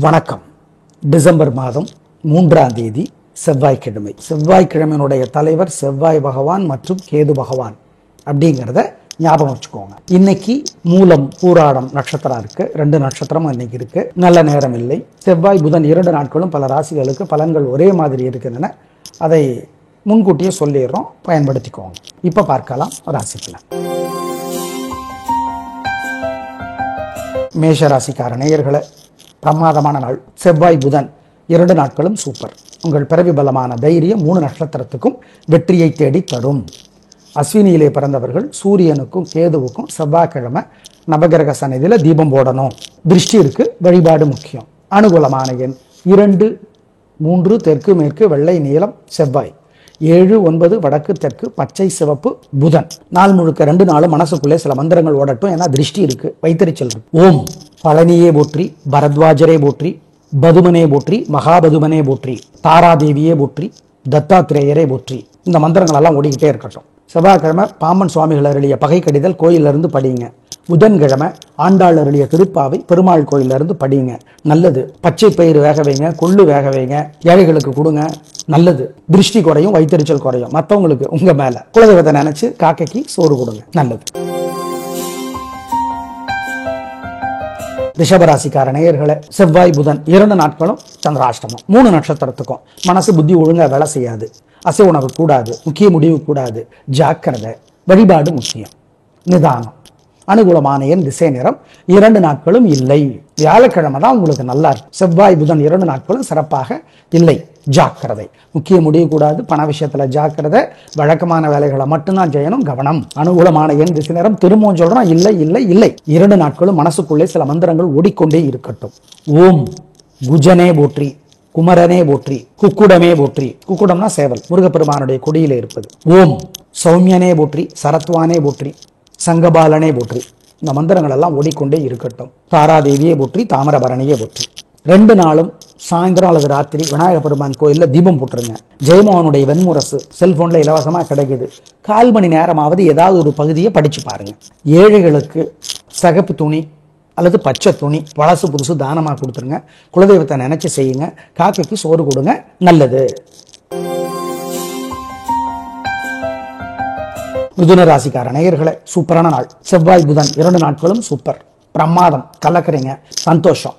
வணக்கம். டிசம்பர் மாதம் 3ஆம் தேதி செவ்வாய்க்கிழமை. செவ்வாய்க்கிழமையினுடைய தலைவர் செவ்வாய் பகவான் மற்றும் கேது பகவான் அப்படிங்கிறத ஞாபகம் வச்சுக்கோங்க. இன்னைக்கு மூலம் பூராடம் நட்சத்திரம் இருக்கு. 2 நட்சத்திரமும் இன்னைக்கு இருக்கு. நல்ல நேரம் இல்லை. செவ்வாய் புதன் 2 நாட்களும் பல ராசிகளுக்கு பலன்கள் ஒரே மாதிரி இருக்குதுன்னு அதை முன்கூட்டியே சொல்லிடுறோம், பயன்படுத்திக்கோங்க. இப்ப பார்க்கலாம் ராசி பலன். மேஷ ராசிக்கார நேயர்களே, பிரமாதமான நாள். செவ்வாய் புதன் 2 நாட்களும் சூப்பர். உங்கள் பிறவி பலமான தைரியம் 3 நட்சத்திரத்துக்கும் வெற்றியை தேடி தரும். அஸ்வினியிலே பிறந்தவர்கள் சூரியனுக்கும் கேதுவுக்கும் செவ்வாய்க்கிழமை நவகிரக சந்நிதியில தீபம் போடணும். திருஷ்டி இருக்கு, வழிபாடு முக்கியம். அனுகூலமான எண் 2, 3 தெற்கு மேற்கு வெள்ளை நீலம் செவ்வாய். 7, 9 வடக்கு தெற்கு பச்சை சிவப்பு புதன். நாள் முழுக்க 2 நாளும் மனசுக்குள்ளே சில மந்திரங்கள் ஓடட்டும். ஏன்னா திருஷ்டி இருக்கு, வைத்தறிச்சல் இருக்கு. ஓம் பழனியே போற்றி, பரத்வாஜரே போற்றி, பதுமனே போற்றி, மகாபதுமனே போற்றி, தாராதேவியே போற்றி, தத்தாத்திரேயரே போற்றி. இந்த மந்திரங்கள் எல்லாம் ஓடிக்கிட்டே இருக்கட்டும். செவ்வாய்க்கிழமை பாம்பன் சுவாமிகள் அருளிய பகை கடிதல் கோயிலிருந்து படிங்க. புதன்கிழமை ஆண்டாள் அருளிய திருப்பாவை பெருமாள் கோயில்ல இருந்து படிங்க. நல்லது. பச்சை பயிறு வேக வைங்க, கொள்ளு வேக வைங்க, ஏழைகளுக்கு கொடுங்க. நல்லது. திருஷ்டி குறையும், வைத்தறிச்சல் குறையும். மற்றவங்களுக்கு உங்க மேல குலதெய்வத்தை நினைச்சு காக்கைக்கு சோறு கொடுங்க. நல்லது. ரிஷபராசிக்கார நேயர்களே, செவ்வாய் புதன் 2 நாட்களும் சந்திராஷ்டமம். 3 நட்சத்திரத்துக்கும் மனசு புத்தி ஒழுங்கா வேலை செய்யாது. அசை உணவு கூடாது, முக்கிய முடிவு கூடாது. ஜாக்கிரதை. வழிபாடு முக்கியம். நிதானம். அனுகூலமான எண் திசை நிறம். 2 நாட்களும் இல்லை. வியாழக்கிழமை தான் உங்களுக்கு நல்லா இருக்கு. செவ்வாய் புதன் 2 நாட்களும் சிறப்பாக இல்லை. ஜாக்கிரதை. முக்கிய முடிவு கூடாது. பண விஷயத்துல ஜாக்கிரதை. வழக்கமான வேலைகளை மட்டும்தான் செய்யணும். கவனம். அனுகூலமான எண் திசை நிறம். திரும்பவும் சொல்றோம், இல்லை இல்லை இல்லை. 2 நாட்களும் மனசுக்குள்ளே சில மந்திரங்கள் ஓடிக்கொண்டே இருக்கட்டும். ஓம் குஜனே போற்றி, குமரனே போற்றி, குக்குடமே போற்றி. குக்குடம்னா சேவல், முருகப்பெருமானுடைய கொடியிலே இருப்பது. ஓம் சௌமியனே போற்றி, சரத்வானே போற்றி, சங்கபாலனே போற்றி. இந்த மந்திரங்கள் எல்லாம் ஓடிக்கொண்டே இருக்கட்டும். தாராதேவியே போற்றி, தாமிரபரணியே போற்றி. 2 நாளும் சாயந்தரம் அல்லது ராத்திரி விநாயகர் பெருமான் கோயில்ல தீபம் போட்டுருங்க. ஜெயமோகனுடைய வெண்முரசு செல்போன்ல இலவசமா கிடைக்குது. 1/4 மணி நேரமாவது ஏதாவது ஒரு பகுதியை படிச்சு பாருங்க. ஏழைகளுக்கு சகப்பு துணி அல்லது பச்சை துணி பழசு புதுசு தானமா கொடுத்துருங்க. குலதெய்வத்தை நினைச்சு செய்யுங்க. காக்கைக்கு சோறு கொடுங்க. நல்லது. மிதுன ராசிக்கார நேயர்களே, சூப்பரான நாள். செவ்வாய் புதன் 2 நாட்களும் சூப்பர். பிரமாதம். கலக்குறீங்க. சந்தோஷம்.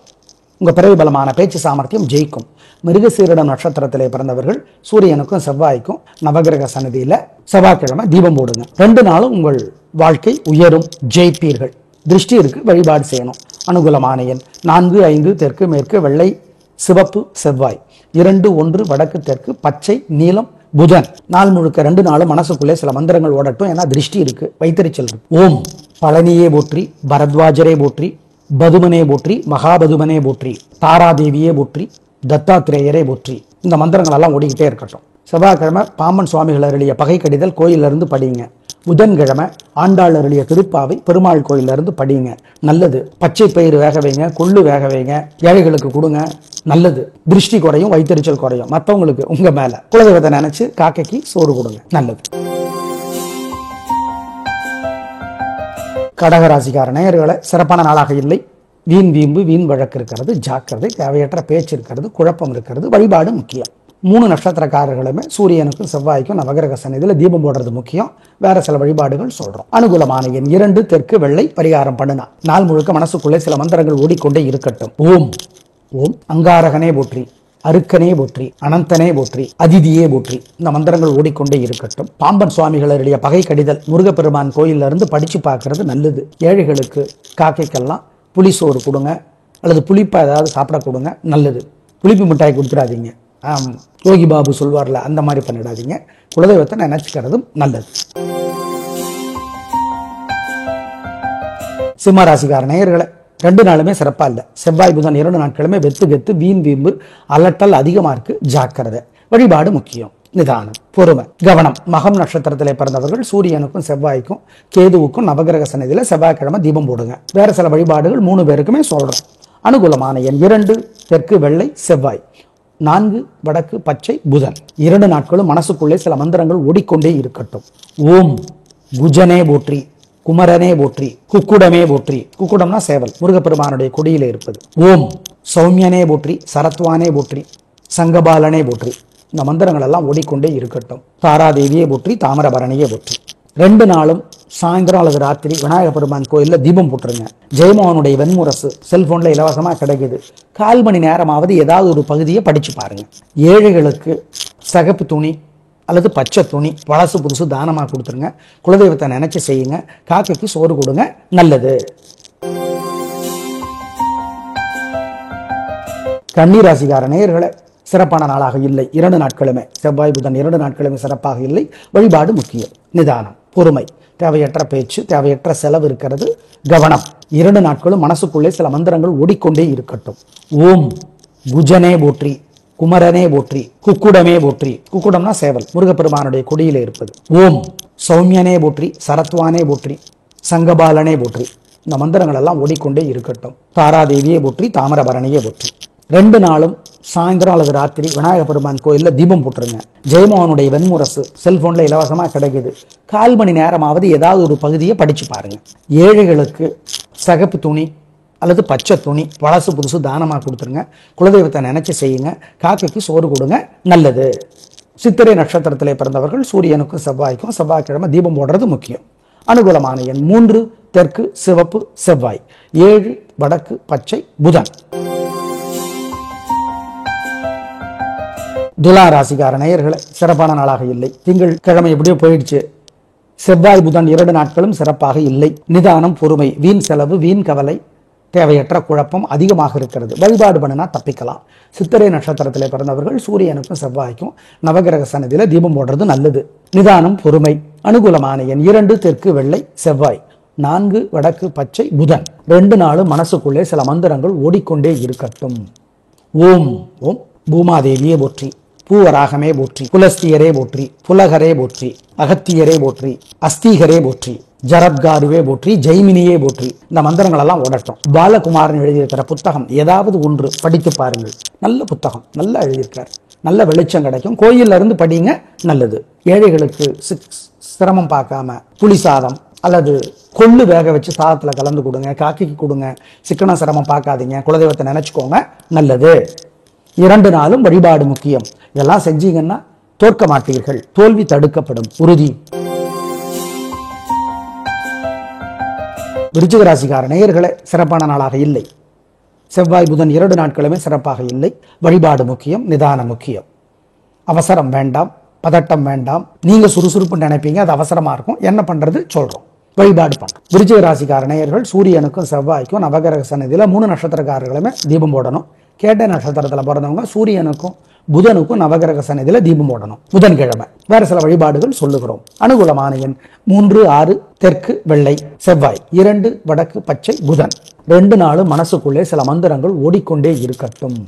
உங்க பிறவி பலமான பேச்சு சாமர்த்தியம் ஜெயிக்கும். மிருகசீரிடம் நட்சத்திரத்திலே பிறந்தவர்கள் சூரியனுக்கும் செவ்வாய்க்கும் நவகிரக சன்னதியில செவ்வாய்க்கிழமை தீபம் போடுங்க. 2 நாளும் உங்கள் வாழ்க்கை உயரும், ஜெயிப்பீர்கள். திருஷ்டி இருக்கு, வழிபாடு செய்யணும். அனுகூலமான எண் 4, 5 தெற்கு மேற்கு வெள்ளை சிவப்பு செவ்வாய். 2, 1 வடக்கு தெற்கு பச்சை நீலம் புதன். நாள் முழுக்க 2 நாளும் மனசுக்குள்ளே சில மந்திரங்கள் ஓடட்டும். ஏன்னா திருஷ்டி இருக்கு, வைத்தறிச்சல் இருக்கு. ஓம் பழனியே போற்றி, பரத்வாஜரே போற்றி, பதுமனே போற்றி, மகாபதுமனே போற்றி, தாராதேவியே போற்றி, தத்தாத்திரேயரே போற்றி. இந்த மந்திரங்கள் எல்லாம் ஓடிக்கிட்டே இருக்கட்டும். செவ்வாய்க்கிழமை பாம்பன் சுவாமிகள் அருளிய பகை கடிதல் கோயிலிருந்து படிங்க. புதன்கிழமை ஆண்டாள் அருளிய திருப்பாவை பெருமாள் கோயில்ல இருந்து படிங்க. நல்லது. பச்சை பயிறு வேக வைங்க, கொள்ளு வேக வைங்க, ஏழைகளுக்கு கொடுங்க. நல்லது. திருஷ்டி குறையும், வைத்தறிச்சல் குறையும். மற்றவங்களுக்கு உங்க மேல குலதெய்வத்தை நினைச்சு காக்கைக்கு சோறு கொடுங்க. நல்லது. கடகராசிக்கார நேயர்களே, சிறப்பான நாளாக இல்லை. வீண் வீம்பு வீண் வழக்கு இருக்கிறது. ஜாக்கிரதை. தேவையற்ற பேச்சு இருக்கிறது. குழப்பம் இருக்கிறது. வழிபாடு முக்கியம். 3 நட்சத்திரக்காரர்களுமே சூரியனுக்கும் செவ்வாய்க்கும் நவகிரக சந்நிதியில தீபம் போடுறது முக்கியம். வேற சில வழிபாடுகள் சொல்றோம். அனுகூலமான எண் 2 தெற்கு வெள்ளை. பரிகாரம் பண்ணுனா நாள் முழுக்க மனசுக்குள்ளே சில மந்திரங்கள் ஓடிக்கொண்டே இருக்கட்டும். ஓம் ஓம் அங்காரகனே போற்றி, அருக்கனே போற்றி, அனந்தனே போற்றி, அதிதியே போற்றி. இந்த மந்திரங்கள் ஓடிக்கொண்டே இருக்கட்டும். பாம்பன் சுவாமிகளுடைய பகை கடிதல் முருகப்பெருமான் கோயில்ல இருந்து படிச்சு பார்க்கறது நல்லது. ஏழைகளுக்கு காக்கைக்கெல்லாம் புளி சோறு கொடுங்க, அல்லது புளிப்பா ஏதாவது சாப்பிட கொடுங்க. நல்லது. புளிப்பு மிட்டாய் கொடுத்துடாதீங்க. யோகி பாபு சொல்வார்ல, அந்த மாதிரி பண்ணிடாதீங்க. குலதெய்வத்தை நினைச்சுக்கிறதும் நல்லது. சிம்ம ராசிக்கார நேயர்களே, 2 நாளுமே சிறப்பா இல்ல. செவ்வாய் புதன் 2 நாட்களுமே வெத்து கெத்து வீண் வீம்பு அலட்டல் அதிகமா இருக்கு. ஜாக்கிரதை. வழிபாடு முக்கியம். நிதானம், பொறுமை, கவனம். மகம் நட்சத்திரத்திலே பிறந்தவர்கள் சூரியனுக்கும் செவ்வாய்க்கும் கேதுவுக்கும் நவகிரக சன்னதியில செவ்வாய்க்கிழமை தீபம் போடுங்க. வேற சில வழிபாடுகள் 3 பேருக்குமே சொல்றோம். அனுகூலமான எண் 2 தெற்கு வெள்ளை செவ்வாய். 4 வடக்கு பச்சை புதன். 2 நாட்களும் மனசுக்குள்ளே சில மந்திரங்கள் ஓடிக்கொண்டே இருக்கட்டும். ஓம் குஜனே போற்றி, குமரனே போற்றி, குக்குடமே போற்றி. குக்குடம்னா சேவல், முருகப்பெருமானுடைய கொடியிலே இருப்பது. ஓம் சௌமியனே போற்றி, சரத்வானே போற்றி, சங்கபாலனே போற்றி. இந்த மந்திரங்கள் எல்லாம் ஓடிக்கொண்டே இருக்கட்டும். தாராதேவியே போற்றி, தாமிரபரணியே போற்றி. 2 நாளும் சாயந்தரம் அல்லது ராத்திரி விநாயகர் பெருமான் கோயில்ல தீபம் போட்டுருங்க. ஜெயமோகனுடைய வெண்முரசு செல்போன்ல இலவசமா கிடைக்குது. 1/4 மணி நேரமாவது ஏதாவது ஒரு பகுதியை படிச்சு பாருங்க. ஏழைகளுக்கு சகப்பு துணி அல்லது பச்சை துணி பழசு புதுசு தானமா கொடுத்துருங்க. குலதெய்வத்தை நினைச்சு செய்யுங்க. காக்கைக்கு சோறு கொடுங்க, நல்லது. கன்னி ராசிக்கார நேயர்களே, சிறப்பான நாளாக இல்லை. 2 நாட்களுமே செவ்வாய் புதன் 2 நாட்களுமே சிறப்பாக இல்லை. வழிபாடு முக்கியம். நிதானம், பொறுமை, தேவையற்ற பேச்சு, தேவையற்ற செலவு இருக்கிறது. கவனம். 2 நாட்களும் மனசுக்குள்ளே சில மந்திரங்கள் ஓடிக்கொண்டே இருக்கட்டும். ஓம் குஜனே போற்றி, குமரனே போற்றி, குக்குடமே போற்றி. குக்குடம்னா சேவல், முருகப்பெருமானுடைய கொடியிலே இருப்பது. ஓம் சௌமியனே போற்றி, சரத்வானே போற்றி, சங்கபாலனே போற்றி. இந்த மந்திரங்கள் எல்லாம் ஓடிக்கொண்டே இருக்கட்டும். தாராதேவியே போற்றி, தாமிரபரணியே போற்றி. 2 நாளும் சாயந்தரம் அல்லது ராத்திரி விநாயகர் பெருமான் கோயில்ல தீபம் போட்டுருங்க. ஜெயமோகனுடைய வெண்முரசு செல்போன்ல இலவசமா கிடைக்குது. 1/4 மணி நேரமாவது ஏதாவது ஒரு பகுதியை படிச்சு பாருங்க. ஏழைகளுக்கு சகப்பு துணி அல்லது பச்சை துணி பழசு புதுசு தானமா கொடுத்துருங்க. குலதெய்வத்தை நினைச்சு செய்யுங்க. காக்கைக்கு சோறு கொடுங்க, நல்லது. சித்திரை நட்சத்திரத்திலே பிறந்தவர்கள் சூரியனுக்கும் செவ்வாய்க்கும் செவ்வாய்க்கிழமை தீபம் போடுறது முக்கியம். அனுகூலமான எண் 3, தெற்கு சிவப்பு செவ்வாய், 7 வடக்கு பச்சை புதன். துலா ராசிக்கார நேயர்களே, சிறப்பான நாளாக இல்லை. திங்கள் கிழமை எப்படியோ போயிடுச்சு. செவ்வாய் புதன் 2 நாட்களும் சிறப்பாக இல்லை. நிதானம், பொறுமை, வீண் செலவு, வீண் கவலை, தேவையற்ற குழப்பம் அதிகமாக இருக்கிறது. வழிபாடு பண்ணினா தப்பிக்கலாம். சித்திரை நட்சத்திரத்திலே பிறந்தவர்கள் சூரியனுக்கும் செவ்வாய்க்கும் நவகிரக சன்னதியில தீபம் போடுறது நல்லது. நிதானம், பொறுமை. அனுகூலமான எண் 2, தெற்கு வெள்ளை செவ்வாய், 4 வடக்கு பச்சை புதன். 2 நாளும் மனசுக்குள்ளே சில மந்திரங்கள் ஓடிக்கொண்டே இருக்கட்டும். ஓம் ஓம் பூமாதேவியே போற்றி, பூவராகமே போற்றி, புலஸ்தியரே போற்றி, புலகரே போற்றி, அகத்தியரே போற்றி, அஸ்தீகரே போற்றி, ஜரத்காருவே போற்றி, ஜெய்மினியே போற்றி. இந்த மந்திரங்கள் எல்லாம் ஓடட்டும். பாலகுமாரன் எழுதியிருக்கிற புத்தகம் ஏதாவது ஒன்று படித்து பாருங்கள். நல்ல புத்தகம், நல்லா எழுதியிருக்கார். நல்ல வெளிச்சம் கிடைக்கும். கோயில்ல இருந்து படிங்க, நல்லது. ஏழைகளுக்கு சிரமம் பார்க்காம புளி சாதம் அல்லது கொள்ளு வேக வச்சு சாதத்துல கலந்து கொடுங்க. காக்கைக்கு கொடுங்க. சிக்கன சிரமம் பார்க்காதீங்க. குலதெய்வத்தை நினைச்சுக்கோங்க, நல்லது. 2 நாளும் வழிபாடு முக்கியம். இதெல்லாம் செஞ்சீங்கன்னா தோற்க மாட்டீர்கள். தோல்வி தடுக்கப்படும், உறுதி. விருச்சிக ராசிக்கார நேயர்களே, சிறப்பான நாளாக இல்லை. செவ்வாய் புதன் 2 நாட்களுமே சிறப்பாக இல்லை. வழிபாடு முக்கியம், நிதானம் முக்கியம். அவசரம் வேண்டாம், பதட்டம் வேண்டாம். நீங்க சுறுசுறுப்பு நினைப்பீங்க, அது அவசரமா இருக்கும். என்ன பண்றது சொல்றோம். வழிபாடு பண்ணும். விருச்சிக ராசிக்கார நேயர்கள் சூரியனுக்கும் செவ்வாய்க்கும் நவகிரக சன்னதியில 3 நட்சத்திரக்காரர்களுமே தீபம் போடணும். கேட்ட நட்சத்திரத்துல பிறந்தவங்க சூரியனுக்கும் புதனுக்கும் நவகிரக சன்னதியில தீபம் போடணும். புதன்கிழமை வேற சில வழிபாடுகள் சொல்லுகிறோம். அனுகூலமான எண் 3, 6 தெற்கு வெள்ளை செவ்வாய், 2 வடக்கு பச்சை புதன். 2 நாளும் மனசுக்குள்ளே சில மந்திரங்கள் ஓடிக்கொண்டே இருக்கட்டும்.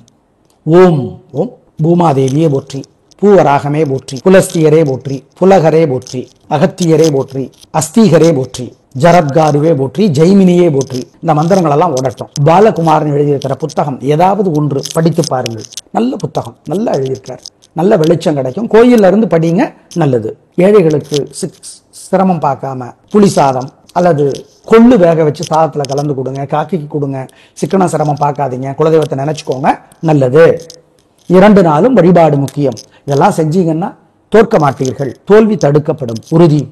ஓம் ஓம் பூமாதேவியே போற்றி, பூவராகமே போற்றி, புலஸ்தியரே போற்றி, புலகரே போற்றி, அகத்தியரே போற்றி, அஸ்தீகரே போற்றி, ஜரத்காருவே போற்றி, ஜெய்மினியே போற்றி. இந்த மந்திரங்கள் எல்லாம் ஓடட்டும். பாலகுமாரன் எழுதியிருக்கிற புத்தகம் ஏதாவது ஒன்று படித்து பாருங்கள். நல்ல புத்தகம், நல்லா எழுதியிருக்கார். நல்ல வெளிச்சம் கிடைக்கும். கோயில்ல இருந்து படிங்க, நல்லது. ஏழைகளுக்கு சிரமம் பார்க்காம புளி சாதம் அல்லது கொள்ளு வேக வச்சு சாதத்துல கலந்து கொடுங்க. காக்கைக்கு கொடுங்க. சிக்கன சிரமம் பார்க்காதீங்க. குலதெய்வத்தை நினைச்சுக்கோங்க, நல்லது. 2 நாளும் வழிபாடு முக்கியம். இதெல்லாம் செஞ்சீங்கன்னா தோற்க மாட்டீர்கள். தோல்வி தடுக்கப்படும், உறுதி.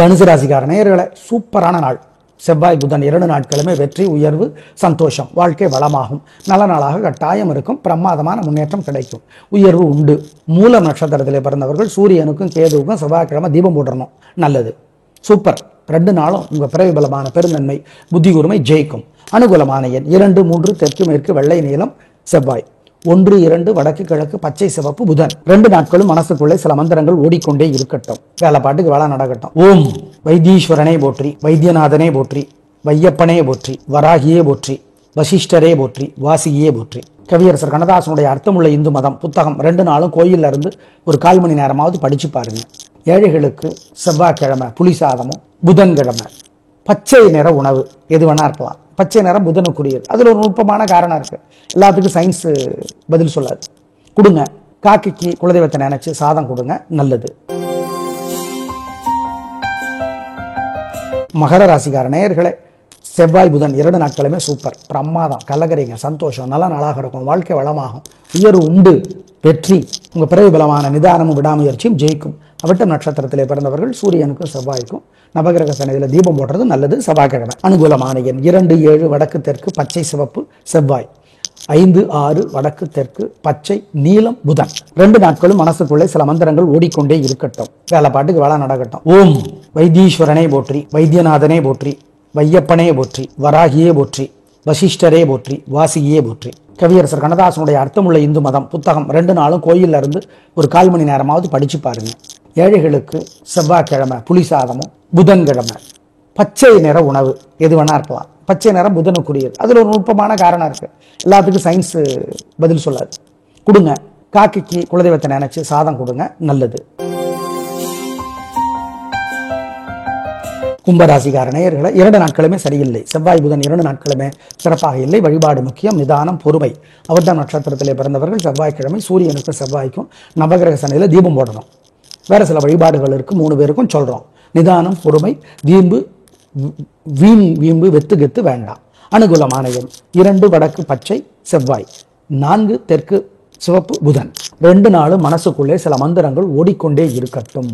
தனுசு ராசிக்கார நேயர்களே, சூப்பரான நாள். செவ்வாய் புதன் 2 நாட்களுமே வெற்றி, உயர்வு, சந்தோஷம். வாழ்க்கை வளமாகும். நல்ல நாளாக கட்டாயம் இருக்கும். பிரமாதமான முன்னேற்றம் கிடைக்கும். உயர்வு உண்டு. மூல நட்சத்திரத்திலே பிறந்தவர்கள் சூரியனுக்கும் கேதுவுக்கும் செவ்வாய்க்கிழமை தீபம் போடணும், நல்லது. சூப்பர். 2 நாளும் உங்க பிறவி பலமான பெருந்தன்மை, புத்தி கூர்மை ஜெயிக்கும். அனுகூலமான எண் 2, 3 தெற்கு மேற்கு வெள்ளை நீலம் செவ்வாய், 1, 2 வடக்கு கிழக்கு பச்சை சிவப்பு புதன். 2 நாட்களும் மனசுக்குள்ளே சில மந்திரங்கள் ஓடிக்கொண்டே இருக்கட்டும். வேலை பாட்டுக்கு வேலை நடக்கட்டும். ஓம் வைத்தீஸ்வரனே போற்றி, வைத்தியநாதனே போற்றி, வையப்பனே போற்றி, வராகியே போற்றி, வசிஷ்டரே போற்றி, வாசியே போற்றி. கவியரசர் கண்ணதாசனுடைய அர்த்தமுள்ள இந்து மதம் புத்தகம் 2 நாளும் கோயில்ல இருந்து ஒரு 1/4 மணி நேரமாவது படிச்சு பாருங்க. ஏழைகளுக்கு செவ்வாய்க்கிழமை புளி சாதமும், புதன்கிழமை பச்சை நிற உணவு எது வேணா இருக்கலாம். பச்சை நிறம் புதனுக்குரியது. அதுல ஒரு நுட்பமான காரணம் இருக்கு. எல்லாத்துக்கும் சயின்ஸ் பதில் சொல்லாது. கொடுங்க. காக்கைக்கு குலதெய்வத்தை நினைச்சு சாதம் கொடுங்க, நல்லது. மகர ராசிக்கார நேயர்களே, செவ்வாய் புதன் 2 நாட்களுமே சூப்பர், பிரமாதம், கலகரிங்க, சந்தோஷம், நல்ல நாளாக இருக்கும், வாழ்க்கை வளமாகும், உயர்வு உண்டு, வெற்றி, உங்க பிறகு பலமான நிதானமும் விடாமுயற்சியும் ஜெயிக்கும். அவிட்டம் நட்சத்திரத்திலே பிறந்தவர்கள் சூரியனுக்கும் செவ்வாய்க்கும் நவகிரக சன்னதியில் தீபம் போடுறது நல்லது. செவ்வாய்க்கிழமை அனுகூலமான எண் 2, 7 வடக்கு தெற்கு பச்சை சிவப்பு செவ்வாய், 5, 6 வடக்கு தெற்கு பச்சை நீலம் புதன். 2 நாட்களும் மனசுக்குள்ளே சில மந்திரங்கள் ஓடிக்கொண்டே இருக்கட்டும், வேலை பாட்டுக்கு வேலை நடக்கட்டும். ஓம் வைத்தீஸ்வரனே போற்றி, வைத்தியநாதனே போற்றி, வையப்பனே போற்றி, வராகியே போற்றி, வசிஷ்டரே போற்றி, வாசியே போற்றி. கவியரசர் கண்ணதாசனுடைய அர்த்தமுள்ள இந்து மதம் புத்தகம் 2 நாளும் கோயில்ல இருந்து ஒரு 1/4 மணி நேரமாவது படிச்சு பாருங்க. ஏழைகளுக்கு செவ்வாய்க்கிழமை புளி சாதமும், புதன்கிழமை பச்சை நிற உணவு எது வேணா இருக்கலாம். பச்சை நிறம் புதனுக்குரியது. அதுல ஒரு நுட்பமான காரணம் இருக்கு, எல்லாத்துக்கும் சயின்ஸ் பதில் சொல்லாது. கொடுங்க, காக்கைக்கு குலதெய்வத்தை நினைச்சு சாதம் கொடுங்க, நல்லது. கும்பராசிக்கார நேயர்களை 2 நாட்களுமே சரியில்லை. செவ்வாய் புதன் 2 நாட்களுமே சிறப்பாக இல்லை. வழிபாடு முக்கியம், நிதானம், பொறுமை. அவர்தான் நட்சத்திரத்திலே பிறந்தவர்கள் செவ்வாய்க்கிழமை சூரியனுக்கும் செவ்வாய்க்கும் நவகிரக சன்னதியில் தீபம் போடணும். வேற சில வழிபாடுகள் இருக்கு, 3 பேருக்கும் சொல்றோம். நிதானம், பொறுமை, வீம்பு வெத்து கெத்து வேண்டாம். அனுகூலமான எண் 2 வடக்கு பச்சை செவ்வாய், 4 தெற்கு சிவப்பு புதன். 2 நாளும் மனசுக்குள்ளே சில மந்திரங்கள் ஓடிக்கொண்டே இருக்கட்டும்.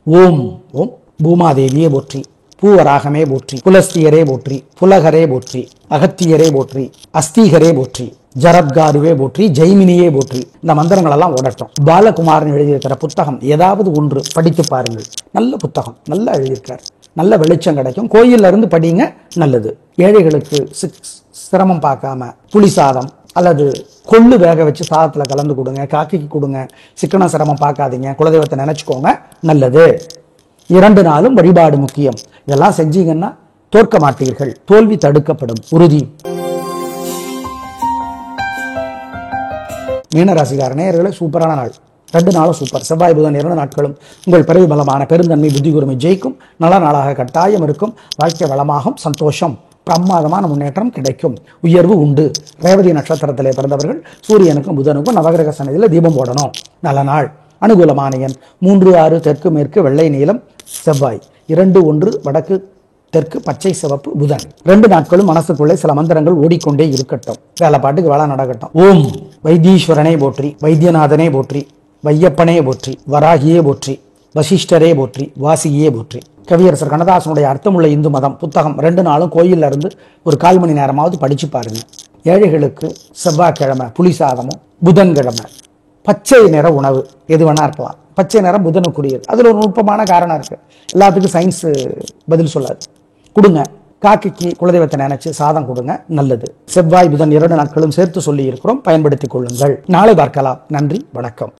ஓம் ஓம் பூமாதேவியே போற்றி, பூவராகமே போற்றி, புலஸ்தியரே போற்றி, புலகரே போற்றி, அகத்தியரே போற்றி, அஸ்தீகரே போற்றி, ஜரத்காருவே போற்றி, ஜெய்மினியே போற்றி. இந்த மந்திரங்கள் எல்லாம் ஓடட்டும். பாலகுமாரன் எழுதியிருக்கிற புத்தகம் ஏதாவது ஒன்று படித்து பாருங்கள். நல்ல புத்தகம், நல்லா எழுதியிருக்கார், நல்ல வெளிச்சம் கிடைக்கும். கோயில்ல இருந்து படிங்க, நல்லது. ஏழைகளுக்கு சிரமம் பார்க்காம புளி சாதம் அல்லது கொள்ளு வேக வச்சு சாதத்துல கலந்து கொடுங்க, காக்கைக்கு கொடுங்க. சிக்கன சிரமம் பார்க்காதீங்க, குலதெய்வத்தை நினைச்சுக்கோங்க, நல்லது. 2 நாளும் வழிபாடு முக்கியம். இதெல்லாம் செஞ்சீங்கன்னா தோற்க மாட்டீர்கள், தோல்வி தடுக்கப்படும், உறுதி. மீனராசிக்கார நேயர்களே சூப்பரான நாள், 2 நாளும் சூப்பர். செவ்வாய் புதன் 2 நாட்களும் உங்கள் பிறகு பலமான பெருந்தன்மை புத்தி கூர்மை ஜெயிக்கும். நல்ல நாளாக கட்டாயம் இருக்கும். வாழ்க்கை வளமாகும், சந்தோஷம், பிரமாதமான முன்னேற்றம் கிடைக்கும், உயர்வு உண்டு. ரேவதி நட்சத்திரத்திலே பிறந்தவர்கள் சூரியனுக்கும் புதனுக்கும் நவகிரக சன்னதியில் தீபம் போடணும், நல்ல நாள். அனுகூலமான எண் 3, 6 தெற்கு மேற்கு வெள்ளை நீலம் செவ்வாய், 2, 1 வடக்கு தெற்கு பச்சை சிவப்பு புதன். 2 நாட்களும் மனசுக்குள்ளே சில மந்திரங்கள் ஓடிக்கொண்டே இருக்கட்டும், வேலை பாட்டுக்கு வேலை நடக்கட்டும். ஓம் வைத்தீஸ்வரனே போற்றி, வைத்தியநாதனே போற்றி, வையப்பனே போற்றி, வராகியே போற்றி, வசிஷ்டரே போற்றி, வாசியே போற்றி. கவியரசர் கண்ணதாசனுடைய அர்த்தமுள்ள இந்து மதம் புத்தகம் 2 நாளும் கோயில்ல இருந்து ஒரு 1/4 மணி நேரமாவது படிச்சு பாருங்க. ஏழைகளுக்கு செவ்வாய்க்கிழமை புளி சாதமும், புதன்கிழமை பச்சை நிற உணவு எது வேணா இருக்கலாம். பச்சை நிறம் புதனுக்குரியது. அதுல ஒரு நுட்பமான காரணம் இருக்கு, எல்லாத்துக்கும் சயின்ஸ் பதில் சொல்லாது. கொடுங்க, காக்கைக்கு குலதெய்வத்தை நினைச்சு சாதம் கொடுங்க, நல்லது. செவ்வாய் புதன் 2 நாட்களும் சேர்த்து சொல்லி இருக்கிறோம், பயன்படுத்திக் கொள்ளுங்கள். நாளை பார்க்கலாம். நன்றி, வணக்கம்.